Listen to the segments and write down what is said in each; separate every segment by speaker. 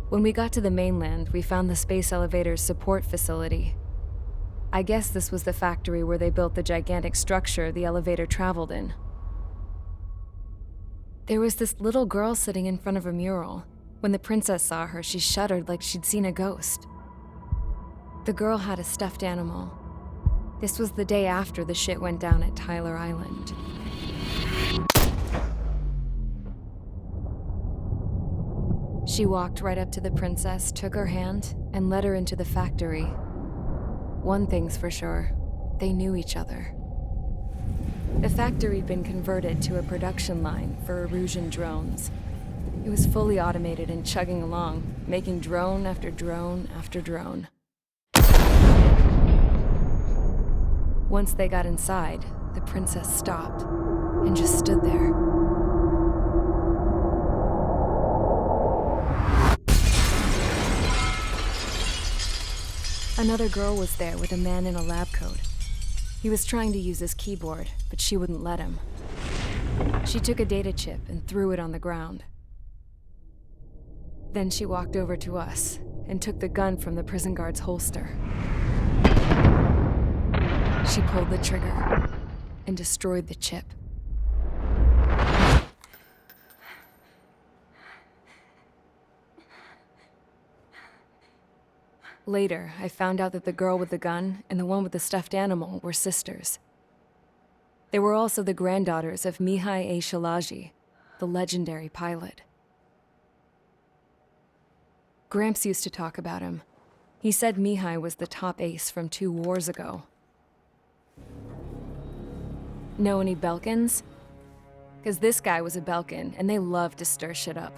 Speaker 1: When we got to the mainland, we found the space elevator's support facility. I guess this was the factory where they built the gigantic structure the elevator traveled in. There was this little girl sitting in front of a mural. When the princess saw her, she shuddered like she'd seen a ghost. The girl had a stuffed animal. This was the day after the shit went down at Tyler Island. She walked right up to the princess, took her hand, and led her into the factory. One thing's for sure, they knew each other. The factory'd been converted to a production line for Erusian drones. It was fully automated and chugging along, making drone after drone after drone. Once they got inside, the princess stopped and just stood there. Another girl was there with a man in a lab coat. He was trying to use his keyboard, but she wouldn't let him. She took a data chip and threw it on the ground. Then she walked over to us and took the gun from the prison guard's holster. She pulled the trigger and destroyed the chip. Later, I found out that the girl with the gun and the one with the stuffed animal were sisters. They were also the granddaughters of Mihai A. Shalaji, the legendary pilot. Gramps used to talk about him. He said Mihai was the top ace from 2 wars ago. Know any Belkans? Because this guy was a Belkan, and they love to stir shit up.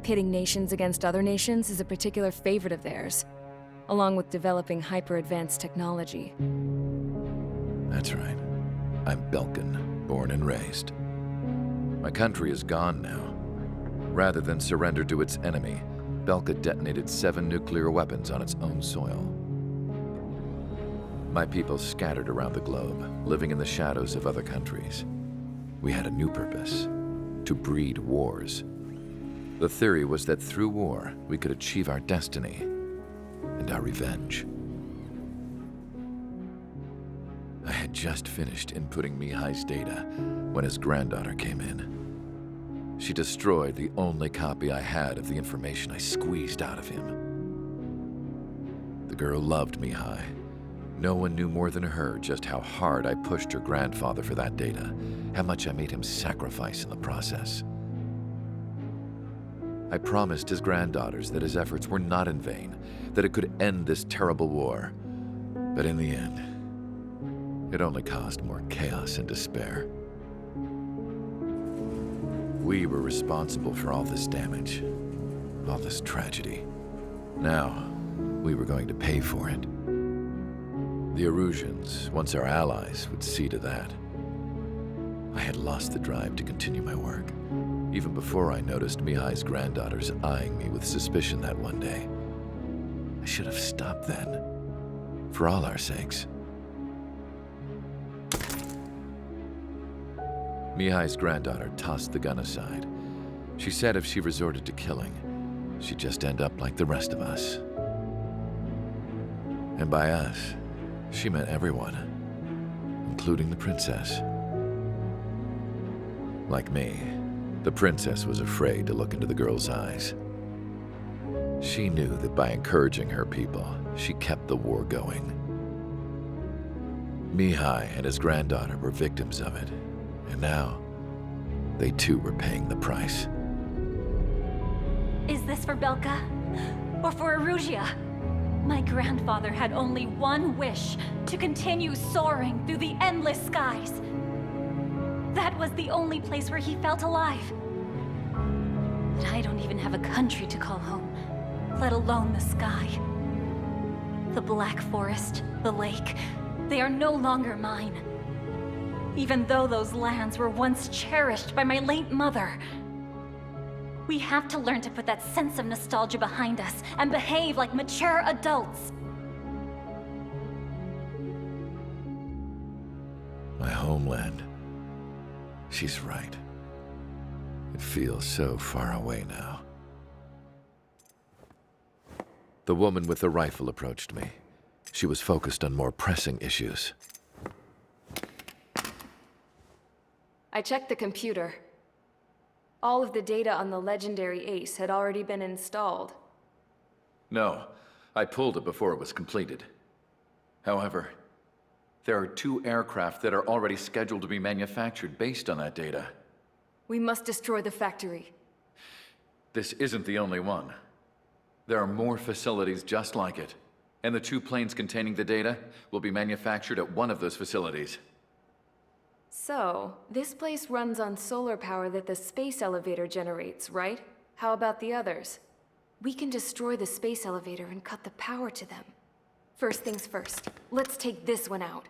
Speaker 1: Pitting nations against other nations is a particular favorite of theirs, along with developing hyper-advanced technology.
Speaker 2: That's right. I'm Belkan, born and raised. My country is gone now. Rather than surrender to its enemy, Belka detonated 7 nuclear weapons on its own soil. My people scattered around the globe, living in the shadows of other countries. We had a new purpose: to breed wars. The theory was that through war, we could achieve our destiny and our revenge. I had just finished inputting Mihai's data when his granddaughter came in. She destroyed the only copy I had of the information I squeezed out of him. The girl loved Mihai. No one knew more than her just how hard I pushed her grandfather for that data, how much I made him sacrifice in the process. I promised his granddaughters that his efforts were not in vain, that it could end this terrible war. But in the end, it only caused more chaos and despair. We were responsible for all this damage, all this tragedy. Now, we were going to pay for it. The Erusians, once our allies, would see to that. I had lost the drive to continue my work, even before I noticed Mihai's granddaughters eyeing me with suspicion that one day. I should have stopped then, for all our sakes. Mihai's granddaughter tossed the gun aside. She said if she resorted to killing, she'd just end up like the rest of us. And by us, she meant everyone, including the princess. Like me, the princess was afraid to look into the girl's eyes. She knew that by encouraging her people, she kept the war going. Mihai and his granddaughter were victims of it, and now they too were paying the price.
Speaker 3: Is this for Belka? Or for Erusia? My grandfather had only one wish: to continue soaring through the endless skies. That was the only place where he felt alive. But I don't even have a country to call home, let alone the sky. The Black Forest, the lake, they are no longer mine. Even though those lands were once cherished by my late mother. We have to learn to put that sense of nostalgia behind us and behave like mature adults.
Speaker 2: My homeland. She's right. It feels so far away now. The woman with the rifle approached me. She was focused on more pressing issues.
Speaker 1: I checked the computer. All of the data on the legendary Ace had already been installed.
Speaker 2: No, I pulled it before it was completed. However, there are 2 aircraft that are already scheduled to be manufactured based on that data.
Speaker 1: We must destroy the factory.
Speaker 2: This isn't the only one. There are more facilities just like it, and the 2 planes containing the data will be manufactured at one of those facilities.
Speaker 1: So, this place runs on solar power that the space elevator generates, right? How about the others? We can destroy the space elevator and cut the power to them. First things first, let's take this one out.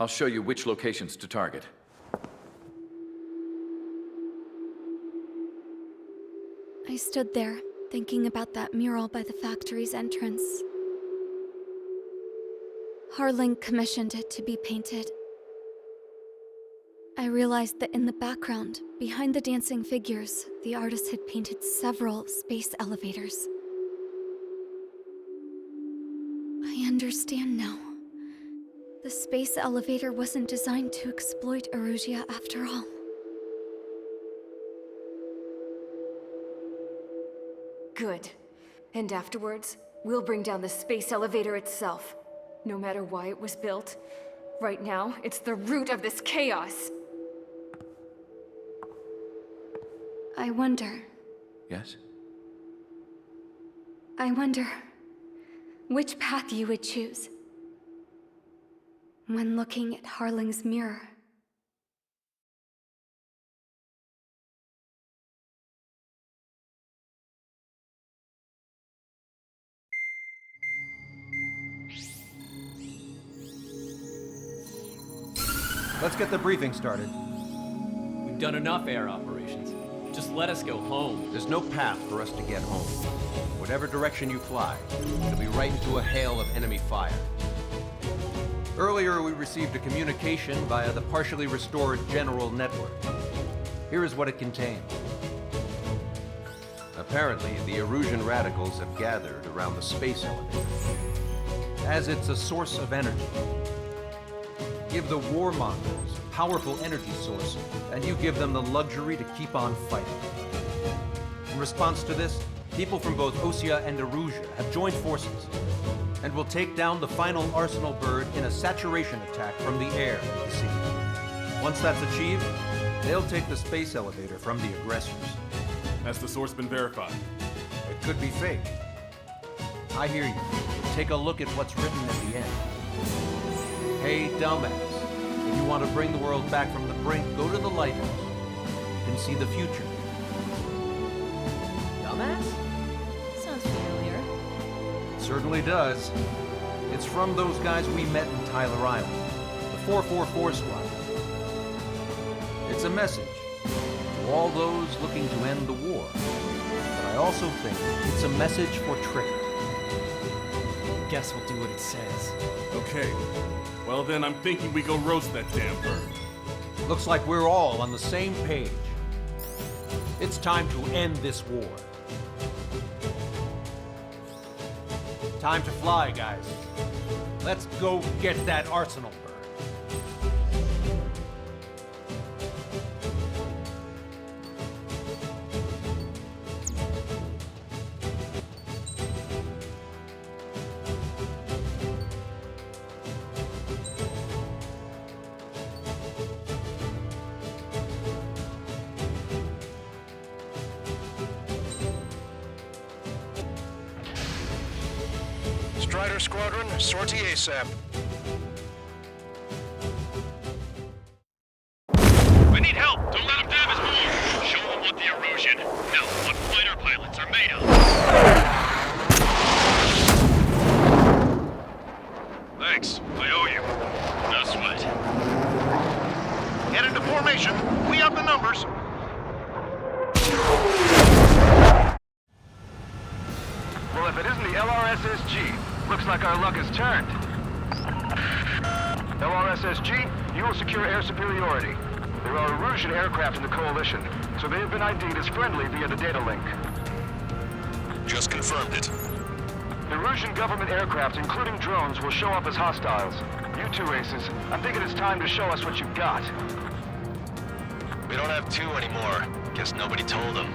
Speaker 2: I'll show you which locations to target.
Speaker 4: I stood there, thinking about that mural by the factory's entrance. Harling commissioned it to be painted. I realized that in the background, behind the dancing figures, the artist had painted several space elevators. I understand now. The space elevator wasn't designed to exploit Erusia after all.
Speaker 1: Good. And afterwards, we'll bring down the space elevator itself. No matter why it was built, right now, it's the root of this chaos.
Speaker 4: I wonder
Speaker 2: Yes?
Speaker 4: which path you would choose when looking at Harling's mirror.
Speaker 5: Let's get the briefing started.
Speaker 6: We've done enough air operations. Just let us go home.
Speaker 5: There's no path for us to get home. Whatever direction you fly, it'll be right into a hail of enemy fire. Earlier, we received a communication via the partially restored general network. Here is what it contained. Apparently, the Erusian radicals have gathered around the space elevator, as it's a source of energy. Give the warmongers a powerful energy source, and you give them the luxury to keep on fighting. In response to this, people from both Osea and Erusia have joined forces, and will take down the final Arsenal bird in a saturation attack from the air and the sea. Once that's achieved, they'll take the space elevator from the aggressors.
Speaker 7: Has the source been verified?
Speaker 5: It could be fake. I hear you. Take a look at what's written at the end. Hey, dumbass. If you want to bring the world back from the brink, go to the Lighthouse. You can see the future.
Speaker 3: Dumbass? Sounds familiar.
Speaker 5: It certainly does. It's from those guys we met in Tyler Island, the 444 Squad. It's a message to all those looking to end the war. But I also think it's a message for Trigger.
Speaker 6: Guess we'll do what it says.
Speaker 7: Okay. Well then, I'm thinking we go roast that damn bird.
Speaker 5: Looks like we're all on the same page. It's time to end this war. Time to fly, guys. Let's go get that Arsenal bird.
Speaker 8: Strider Squadron, sortie ASAP.
Speaker 9: We need help! Don't let them damage more! Show them what the Erusian, no, what fighter pilots are made of! Thanks, I owe you. No sweat.
Speaker 8: Get into formation. We have the numbers.
Speaker 9: Well, if it isn't the LRSSG, looks like our luck has turned. LRSSG, you will secure air superiority. There are Erusian aircraft in the coalition, so they have been ID'd as friendly via the data link. Just confirmed it.
Speaker 8: Erusian government aircraft, including drones, will show up as hostiles. You two aces, I'm thinking it's time to show us what you've got.
Speaker 9: We don't have two anymore. Guess nobody told them.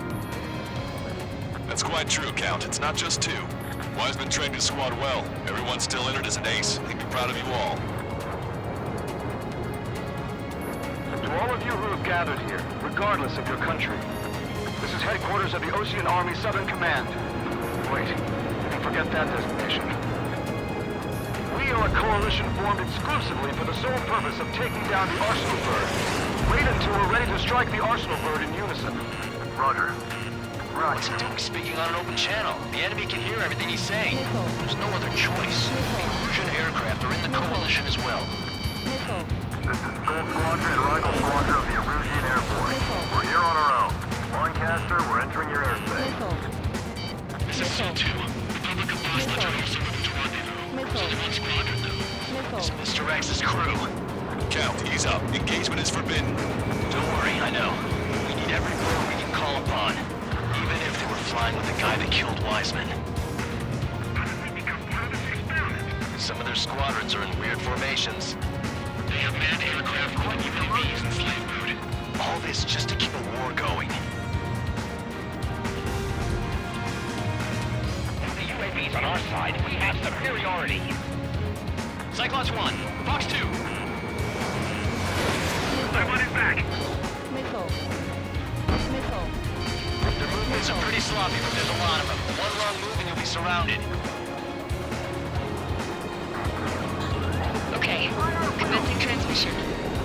Speaker 9: That's quite true, Count. It's not just two. Wiseman trained his squad well. Everyone still in it as an ace. He'd be proud of you all.
Speaker 8: To all of you who have gathered here, regardless of your country, this is headquarters of the Ocean Army Southern Command. Wait, forget that designation. We are a coalition formed exclusively for the sole purpose of taking down the Arsenal Bird. Wait until we're ready to strike the Arsenal Bird in unison. Roger. Right.
Speaker 9: What's he doing speaking on an open channel? The enemy can hear everything he's saying. There's no other choice. The Erusian aircraft are in the coalition as well.
Speaker 8: This is Gold Squadron and Rifle Squadron of the Erusian Air Force. We're here on our own. Lancaster, we're entering your airspace.
Speaker 9: This is C2. Republic of Bosnia are also with the tornado. There's only one squadron, though. It's Mr. X's crew. Count, ease up. Engagement is forbidden. Don't worry, I know. We need every crew we can call upon. Even if they were flying with the guy that killed Wiseman. How did we become part of this experiment? Some of their squadrons are in weird formations. They have manned aircraft, UAVs, and slave food. All this just to keep a war going. The UAVs on our side, we have superiority. Cyclops 1, Fox 2. Everyone is back. Their movements are pretty sloppy, but there's a lot of them. One wrong move and you'll be surrounded.
Speaker 10: Okay, commencing transmission.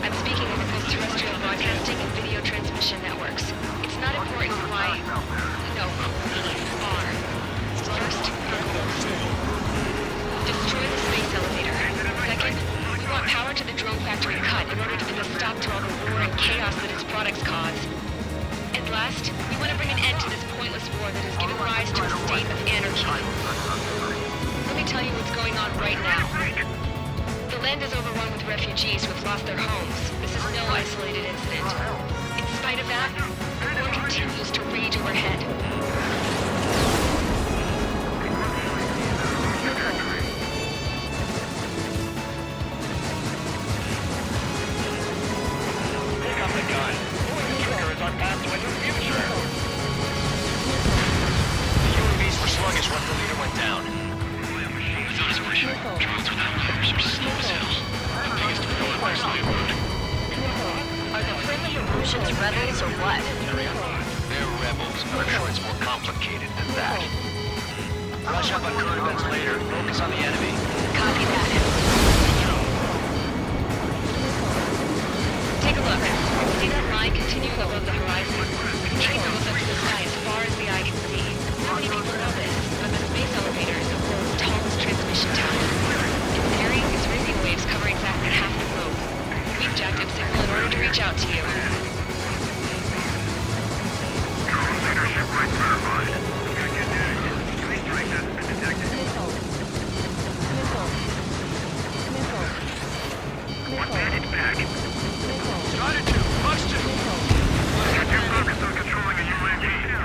Speaker 10: I'm speaking over both terrestrial broadcasting and video transmission networks. It's not important why... No, are. First, destroy the space elevator. Second, we want power to the drone factory cut in order to put a stop to all the war and chaos that its products cause. And last, we want to bring an end to this pointless war that has given rise to a state of anarchy. Let me tell you what's going on right now. The land is overrun with refugees who have lost their homes. This is no isolated incident. In spite of that, the war continues to rage overhead.
Speaker 9: Pick up the gun. Pulling the trigger is our path to a new future. The UAVs were sluggish once the leader went down. I thought as a mission. Drones without leaders are slow as hell. The biggest deployment by slave food.
Speaker 3: Are the friendly Erusians rebels or what?
Speaker 9: They're rebels, but I'm sure it's more complicated than that. Brush up on current events later. Focus on the enemy.
Speaker 3: Copy that.
Speaker 10: Take a look. See that line continuing above the horizon? The train goes up to the sky as far as the eye can see. Not many people know this, but the space elevator is the world's tallest transmission tower. In theory, its radio waves cover exactly half the globe. We've jacked up signal in order to reach out to you.
Speaker 8: Leadership right verified. Space strike has been detected. Advantage back.
Speaker 9: Strider 2, Fox 2.
Speaker 8: Get your focus on controlling the UAV.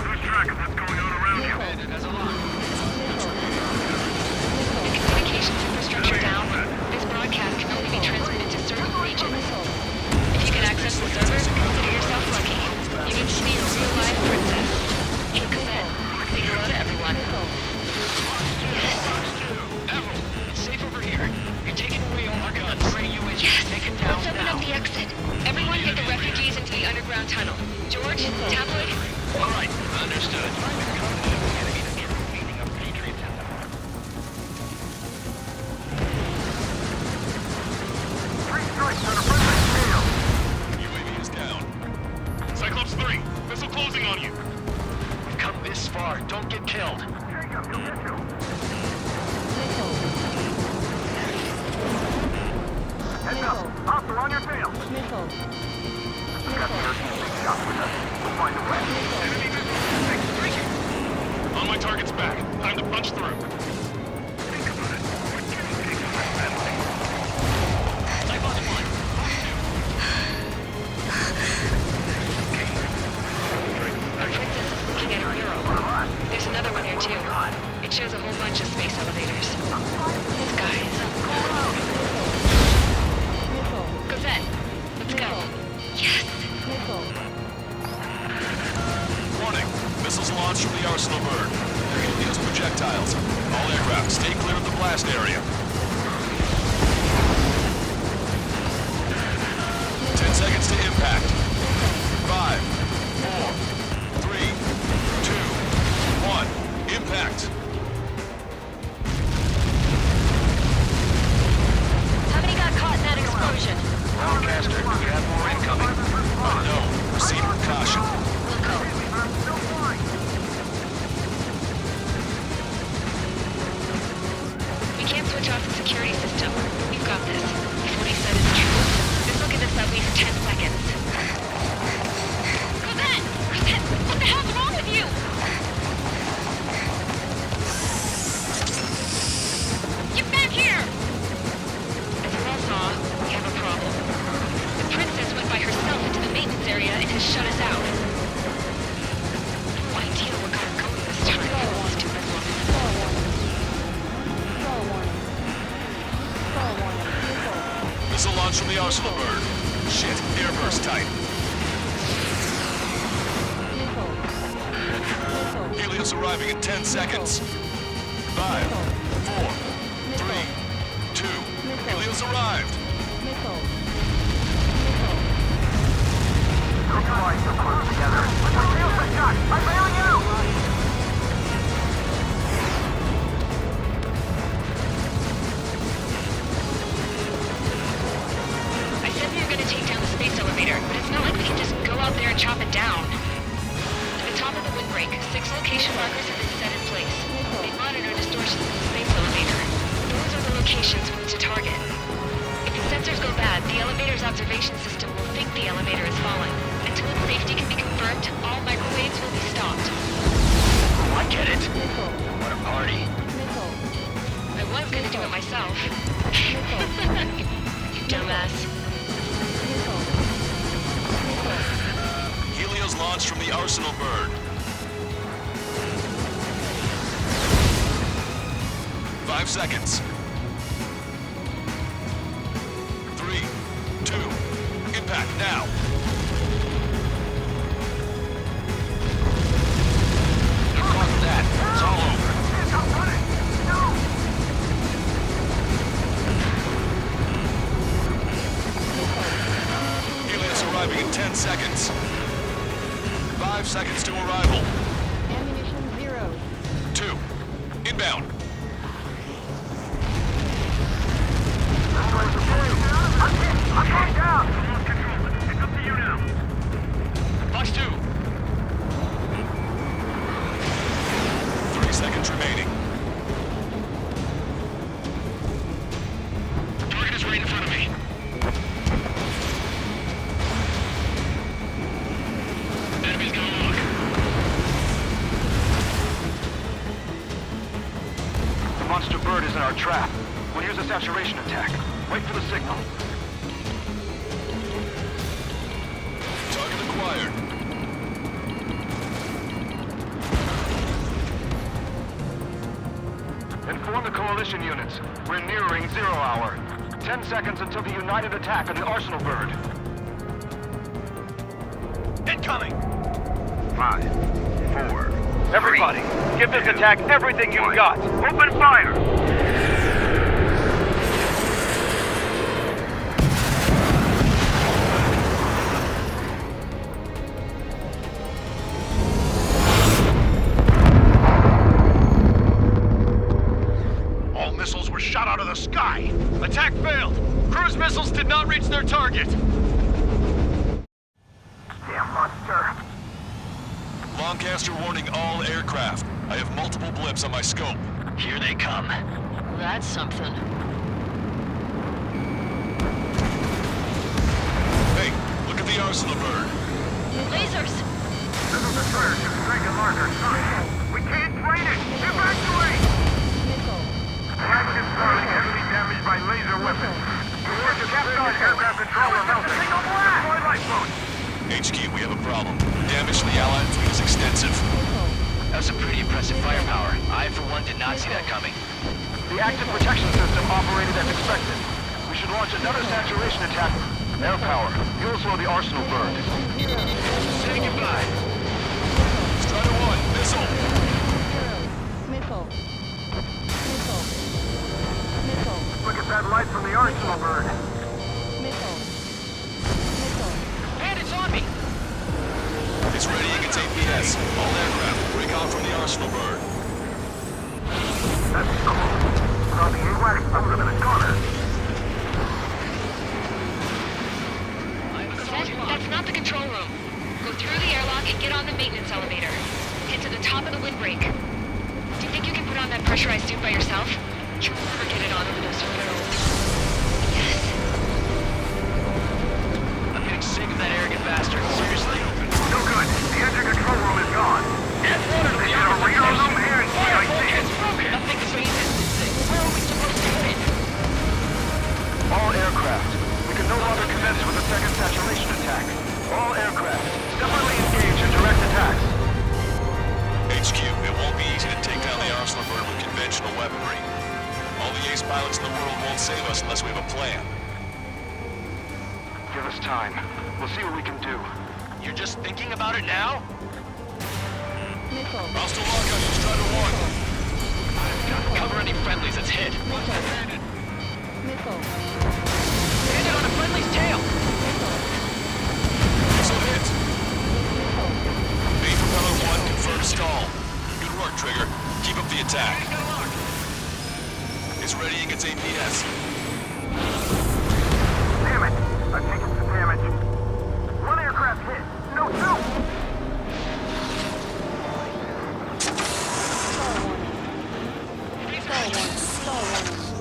Speaker 8: Lose track of what's going on around you.
Speaker 9: Bandit has a lock.
Speaker 10: The communications infrastructure down. This broadcast can only be transmitted to certain regions. If you can access the server, consider yourself lucky. You get to be a real-life princess. Hey, Cosette, say hello to everyone.
Speaker 9: Avril, it's safe over here. You're taking away all our guns.
Speaker 10: Yes,
Speaker 9: Take it down
Speaker 10: let's open
Speaker 9: now.
Speaker 10: up the exit. Everyone get the refugees into the underground tunnel. George, Tabloid,
Speaker 9: All right, understood.
Speaker 8: Three strikes on a friendly scale.
Speaker 9: UAV is down. Cyclops 3, missile closing on you. You've come this far. Don't get killed.
Speaker 8: Jacob, you'll get you. Heads up. Hostile on your tail. We've got the urgent big shot with us. We'll find a way.
Speaker 9: Enemy missile. On my target's back. Time to punch through.
Speaker 8: Think about it. What can you take from that family?
Speaker 9: Cyclops 1, Fox 2.
Speaker 10: our princess is looking at her mural. There's another one here too. It shows a whole bunch of space elevators. Skies. Cosette, let's go. Yes!
Speaker 9: Warning. Missiles launched from the Arsenal bird. They're going to use projectiles. All aircraft, stay clear of the blast area. 10 seconds to impact. 5, 4, 3, 2, 1. Impact.
Speaker 3: How many got caught in that explosion?
Speaker 8: Broadcaster, you have more incoming.
Speaker 9: No. Proceed with caution.
Speaker 10: We'll go. We can't switch off the security system. We've got this. If what he said is true, this will give us at least 10 seconds.
Speaker 3: Cosette! Cosette! What the hell's wrong with you? Get back here!
Speaker 10: As you all saw, we have a problem. The princess went by herself into the maintenance area and has shut us out. No idea what got her going this time. Stupid woman.
Speaker 9: Missile launch from the Arsenal bird. Shit, airburst type. Helios arriving in 10 seconds. 5, 4, 3, 2. Helios arrived.
Speaker 8: I'm bailing out!
Speaker 10: I said we were going to take down the space elevator, but it's not like we can just go out there and chop it down. At the top of the windbreak, 6 location markers have been set in place. They monitor distortions in the space elevator. Those are the locations we need to target. If the sensors go bad, the elevator's observation system will think the elevator is falling. Until its safety can be confirmed, all microwaves will be stopped.
Speaker 8: I get it. What a party.
Speaker 10: I was going to do it myself. You dumbass.
Speaker 9: Helios launched from the Arsenal bird. 5 seconds. 3, 2, impact now.
Speaker 5: Fuck that. It's all over.
Speaker 9: Helios arriving in 10 seconds. 5 seconds to arrival.
Speaker 11: Ammunition 0.
Speaker 9: 2, inbound.
Speaker 8: I'm going down! It's up to you now.
Speaker 9: Fox 2. 3 seconds remaining.
Speaker 8: Target is right in front of me. Enemy's gonna look. The monster bird is in our trap. We'll use a saturation attack. Wait for the signal.
Speaker 9: Target acquired.
Speaker 8: Inform the coalition units. We're nearing 0 hour. 10 seconds until the united attack on the Arsenal bird. Incoming! 5, 4. Everybody, give this attack everything you've got. Open fire! All missiles were shot out of the sky. Attack failed. Cruise missiles did not reach their target. Damn monster.
Speaker 9: Lancaster warning all aircraft. I have multiple blips on my scope.
Speaker 8: Here they come.
Speaker 10: That's something.
Speaker 9: Hey, look at the Arsenal bird.
Speaker 3: Lasers!
Speaker 8: This is the third striking marker. We can't fight it! Evacuate! Flagship Starling heavily damaged by laser weapons. Captain aircraft control are melting. Deploy lifeboats!
Speaker 9: HQ, we have a problem. Damage to the Allied fleet is extensive. That's some pretty impressive firepower. I, for one, did not see that coming.
Speaker 8: The active protection system operated as expected. We should launch another saturation attack. Air power. You'll slow the arsenal burn.
Speaker 9: Say goodbye. Strider 1, missile.
Speaker 11: Missile. Missile. Missile.
Speaker 8: Look at that light from the arsenal burn.
Speaker 11: Missile. Missile.
Speaker 9: And it's on me. It's ready. It's APS. All aircraft, break off from the arsenal bird.
Speaker 8: That's cool. Saw the AWACS under them in a corner.
Speaker 10: That's not the control room. Go through the airlock and get on the maintenance elevator. Head to the top of the windbreak. Do you think you can put on that pressurized suit by yourself? You'll never get it on over those barrels. Yes.
Speaker 9: I'm getting sick of that arrogant bastard. Seriously?
Speaker 8: No good. The engine control room is gone.
Speaker 9: Get water to
Speaker 8: They
Speaker 9: the
Speaker 8: got a radar room here in CIC.
Speaker 9: Nothing space is missing. Where are we supposed to get it?
Speaker 8: All aircraft. We can no longer commence with a second saturation attack. All aircraft, separately engage in direct attacks.
Speaker 9: HQ, it won't be easy to take down the arsenal bird with conventional weaponry. All the ace pilots in the world won't save us unless we have a plan.
Speaker 8: Give us time. We'll see what we can do.
Speaker 9: You're just thinking about it now?
Speaker 11: Missile.
Speaker 9: Hostile lock on you, Strider 1. Cover any friendlies that's hit.
Speaker 11: Missile.
Speaker 9: Landed on a friendly's tail. Missile hit. Main propeller 1 confirmed stall. Good work, Trigger. Keep up the attack. It's readying its APS.
Speaker 8: Damn it! I've taken some damage. One aircraft hit. No, two!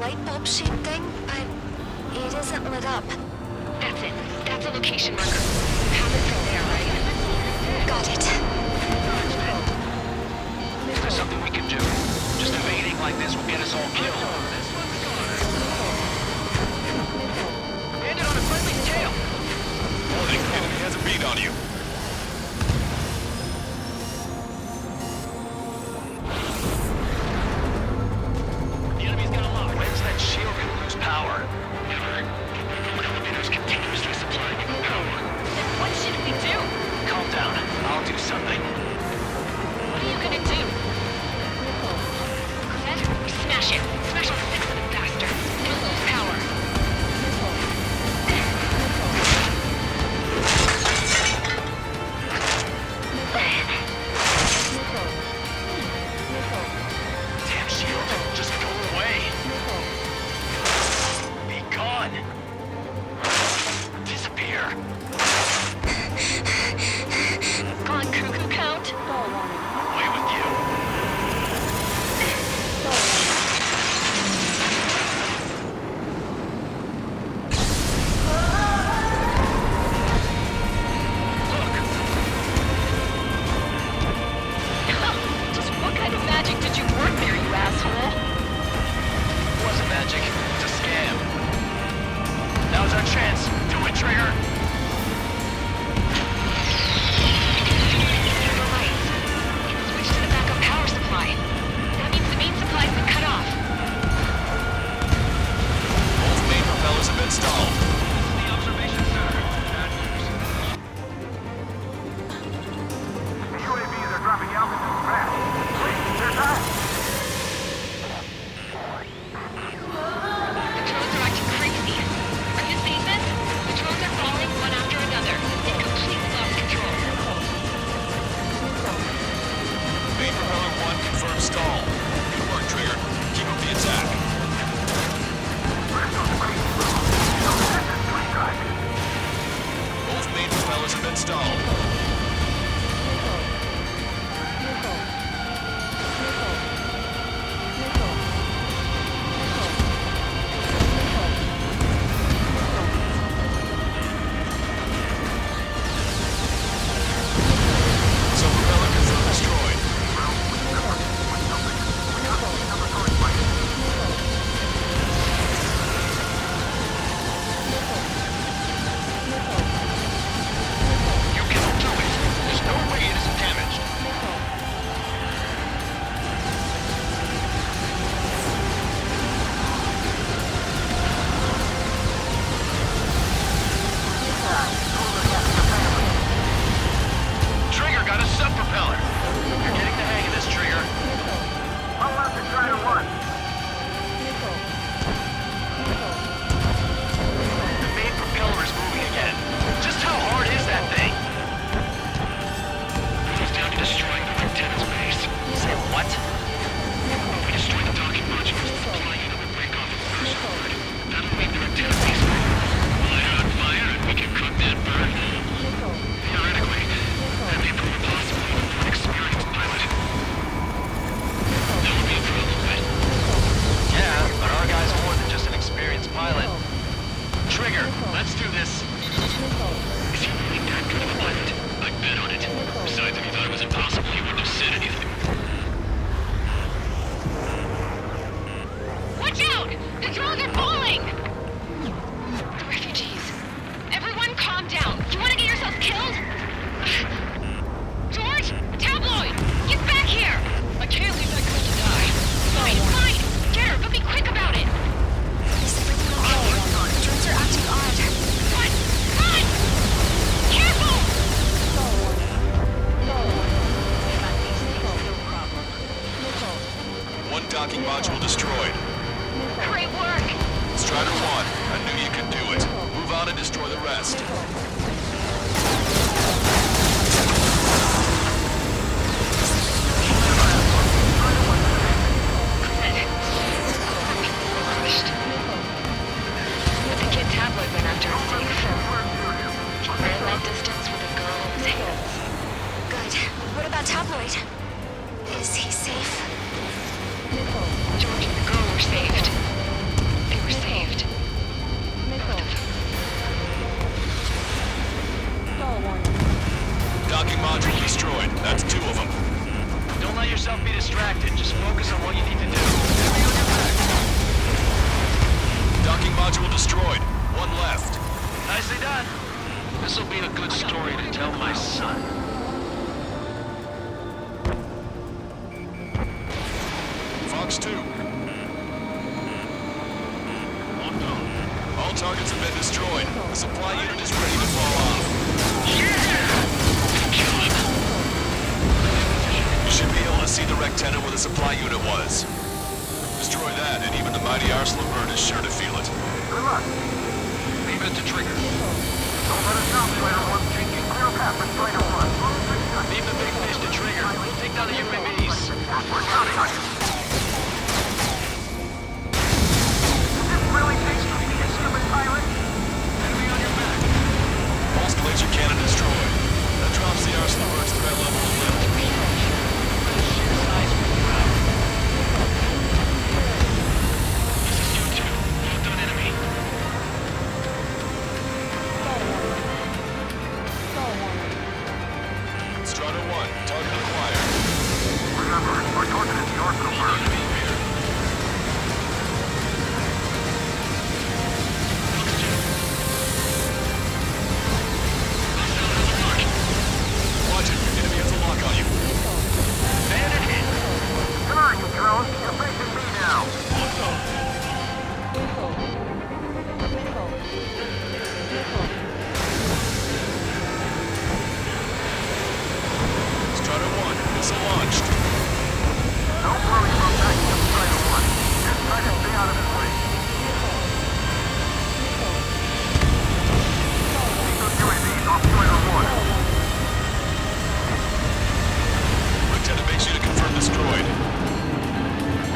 Speaker 10: Light bulb shaped thing, but it isn't lit up. That's it. That's a location marker. You have it from there, right? Got it.
Speaker 9: There's something we can do. Just evading like this will get us all killed. Landed on a friendly's tail. Warning, enemy has a bead on you. The enemy's gonna lock. When's that shield gonna lose power? Never. Elevators continuously supplying power. Docking module destroyed.
Speaker 10: Great work!
Speaker 9: Strider 1, I knew you could do it. Move on and destroy the rest.
Speaker 10: But the kid tabloid went after a safe. Ran that distance with a girl in his hands.
Speaker 4: Good. What about Tabloid? Is he safe?
Speaker 10: George and the girl were saved. They were saved.
Speaker 9: Docking module destroyed. That's 2 of them.
Speaker 8: Don't let yourself be distracted. Just focus on what you need to do.
Speaker 9: Docking module destroyed. 1 left.
Speaker 8: Nicely done. This'll be a good story to tell my son.
Speaker 9: Fox 2. All targets have been destroyed. The supply unit is ready to fall off. You should be able to see the wrecked tenet where the supply unit was. Destroy that, and even the mighty Arsenal bird is sure to feel it.
Speaker 8: Good luck. Leave it to Trigger. Don't let us down, Strider 1. Changing clear path for Strider 1. Leave the big fish to Trigger. We'll take down the UAVs. We're counting on you. Does this really take to be a stupid pilot? Enemy on your back.
Speaker 9: Pulse laser cannon destroyed. That drops the Arsenal bird's threat level a little. Strider 1, target acquired.
Speaker 8: Remember, our target is the Arsenal bird.
Speaker 9: Watch it, enemy has a lock on you.
Speaker 8: Bandit hit. Come on, you drones. You're facing me now.
Speaker 9: Strider 1, missile launched.
Speaker 8: Don't worry about backing up Strider 1. Just try to stay out of his way. Keep those UAVs off Strider 1.
Speaker 9: Lieutenant makes you to confirm destroyed.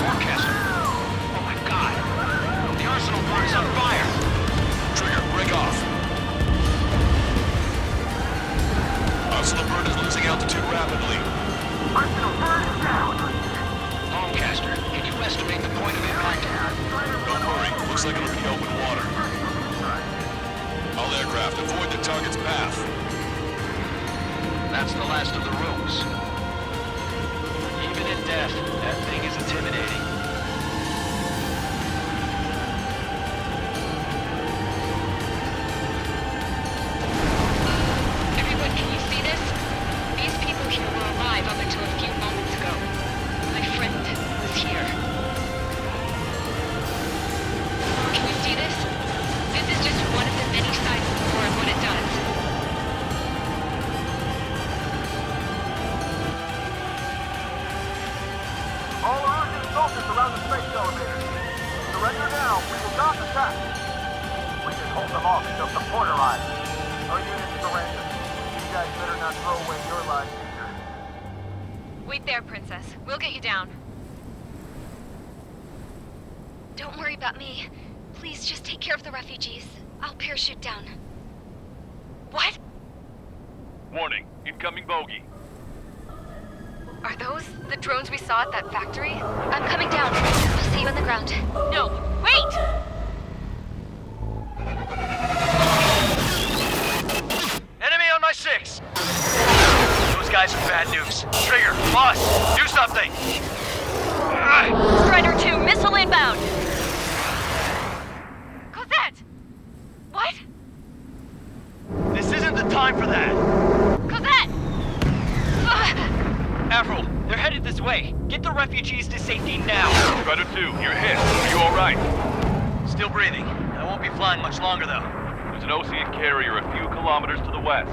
Speaker 8: Forecaster. Oh my god. The Arsenal bird is on fire.
Speaker 9: Trigger, break off. Arsenal bird is losing altitude rapidly.
Speaker 8: Arsenal bird is down. Homecaster, can you estimate the point of impact?
Speaker 9: Don't worry, looks like it'll be open water. All aircraft, avoid the target's path.
Speaker 8: That's the last of the rooms. Even in death, that thing is intimidating.
Speaker 10: Everyone, can you see this? These people here were alive up until a few moments ago. My friend was here. Can you see this? This is just one of the many sides of the war and what it does.
Speaker 8: All Erusian soldiers around the space elevator. Surrender now. We will not attack. We can hold them off until support arrives. Our units surrender. You guys better not throw away your lives either.
Speaker 10: Wait there, Princess. We'll get you down.
Speaker 4: Don't worry about me. Please just take care of the refugees. I'll parachute down. What?
Speaker 9: Warning, incoming bogey.
Speaker 10: Are those the drones we saw at that factory?
Speaker 4: I'm coming down. I'll see you on the ground.
Speaker 10: No, wait!
Speaker 8: Enemy on my 6. Those guys are bad news. Trigger, boss, do something.
Speaker 3: Strider 2, missile inbound!
Speaker 10: Cosette! What?
Speaker 8: This isn't the time for that.
Speaker 10: Cosette!
Speaker 8: Avril, they're headed this way. Get the refugees to safety now.
Speaker 9: Strider 2, you're hit. Are you alright?
Speaker 8: Still breathing. I won't be flying much longer, though.
Speaker 9: There's an ocean carrier a few kilometers to the west.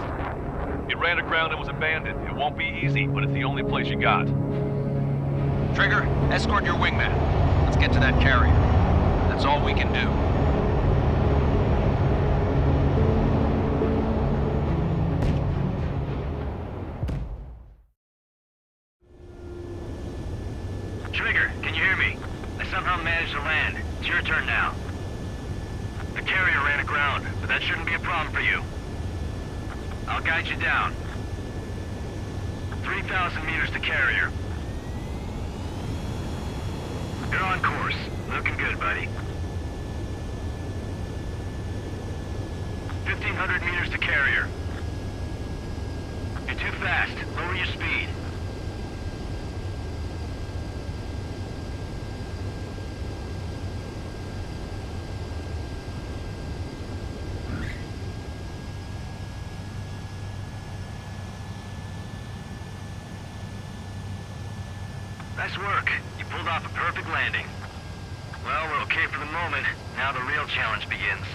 Speaker 9: It ran aground and was abandoned. It won't be easy, but it's the only place you got.
Speaker 5: Trigger, escort your wingman. Let's get to that carrier. That's all we can do.
Speaker 8: Trigger, can you hear me? I somehow managed to land. It's your turn now. The carrier ran aground, but that shouldn't be a problem for you. I'll guide you down. 3,000 meters to carrier. You're on course. Looking good, buddy. 1,500 meters to carrier. You're too fast. Lower your speed. Nice work. You pulled off a perfect landing. Well, we're okay for the moment. Now the real challenge begins.